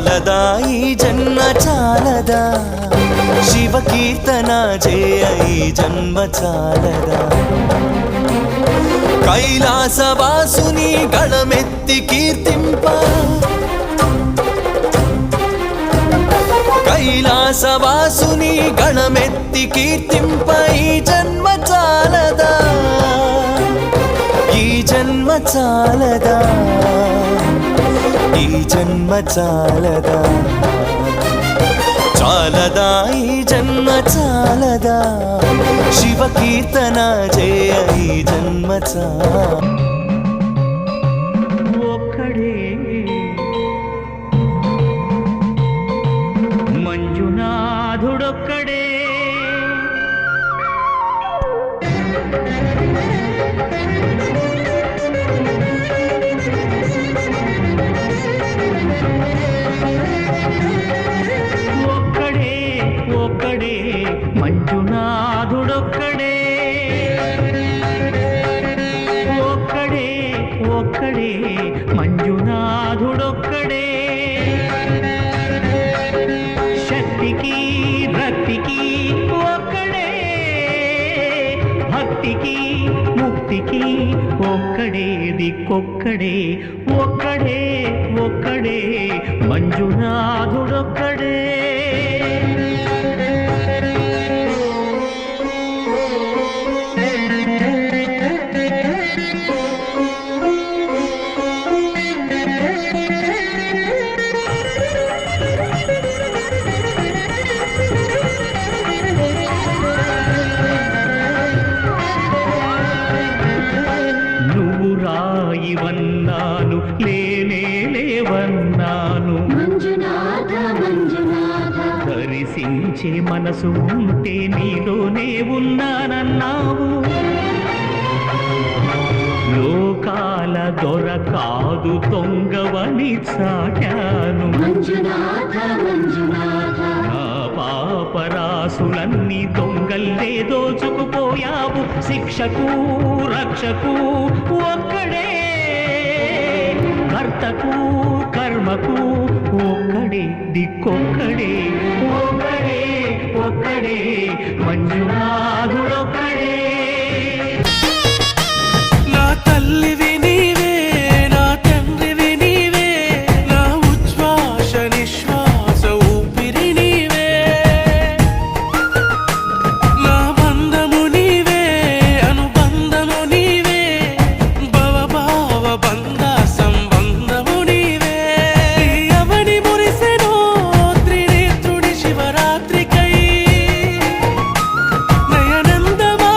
చాలదా ఈ జన్మ చాలదా శివ కీర్తన చేయ ఈ జన్మ చాలదా కైలాసవాసుని గళమెత్తి కీర్తింప కైలాసవాసుని గణమెత్తి కీర్తింప ఈ జన్మ చాలదా ఈ జన్మ చాలదా ఈ జన్మ చాలదా చాలదా ఈ జన్మ చాలదా శివ కీర్తన చేయ ఈ జన్మ ఒక్కడే మంజునాథుడొక్కడే ఒక్కడే ఒక్కడే మంజునాథుడొక్కడే ఒక్కడే ఒక్కడే మంజునాథుడొక్కడే శక్తికి భక్తికి ఒక్కడే భక్తికి ముక్తికి ఒక్కడే దిక్కొక్కడే ఒక్కడే ఒక్కడే మంజునాథుడొక్కడే రాయివన్నాను లేనే లేవన్నాను దర్శించే మనసు ఉంటే నీలోనే ఉన్నానన్నావు లోకాల దొర కాదు దొంగవని చాటాను నా పాపరాసులన్నీ దొంగల్లే దోచుకుపోయావు శిక్షకు రక్షకు ఒక్కడే కర్తకు కర్మకు ఒక్కడే దిక్కొక్కడే ఒక్కడే ఒక్కడే మంజునాథుడొక్కడే నా తల్లివి నీవే నా తండ్రివి నీవే నా ఉచ్ఛ్వాస నిశ్వాస ఊపిరి నీవే నా బంధము నీవే అనుబంధము నీవే భవభావ బంధ సంబంధము నీవే అవని మురిసెనో త్రినేత్రుడి శివరాత్రికై నయనందమా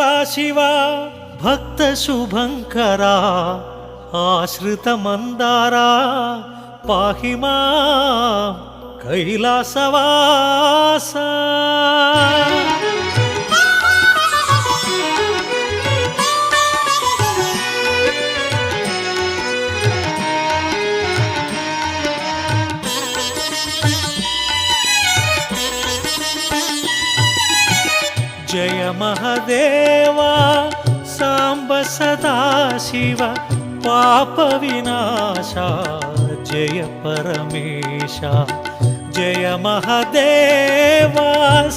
సదాశివ భక్త శుభంకరా ఆశ్రిత మందారా పాహి మాం కైలాసవాస జయ మహదేవా సాంబ సదాశివ పాప వినాశ జయ పరమేశ జయ మహదేవా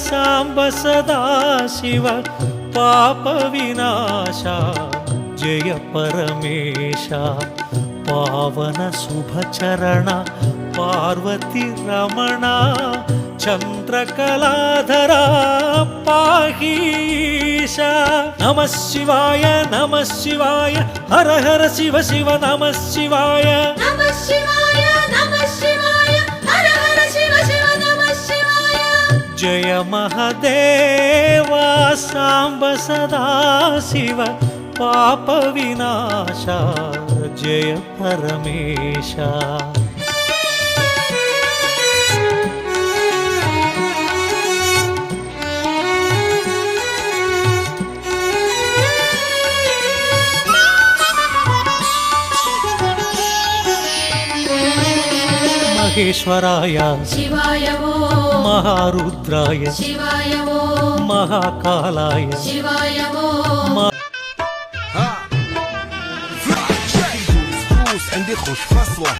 సాంబ సదాశివ పాప వినాశ జయ పరమేశ పావన శుభచరణ పార్వతి రమణ చంద్రకళాధరా పాహీశ నమః శివాయ హర హర శివ శివ నమః శివాయ నమః శివాయ హర హర శివ శివ నమః శివాయ జయ మహదేవా సాంబ సదాశివ పాప వినాశ జయ పరమేశ మహేశ్వరాయ శివాయ ఓం మహారుద్రాయ శివాయ ఓం మహాకాలాయ శివాయ ఓం عندي خوش فصلة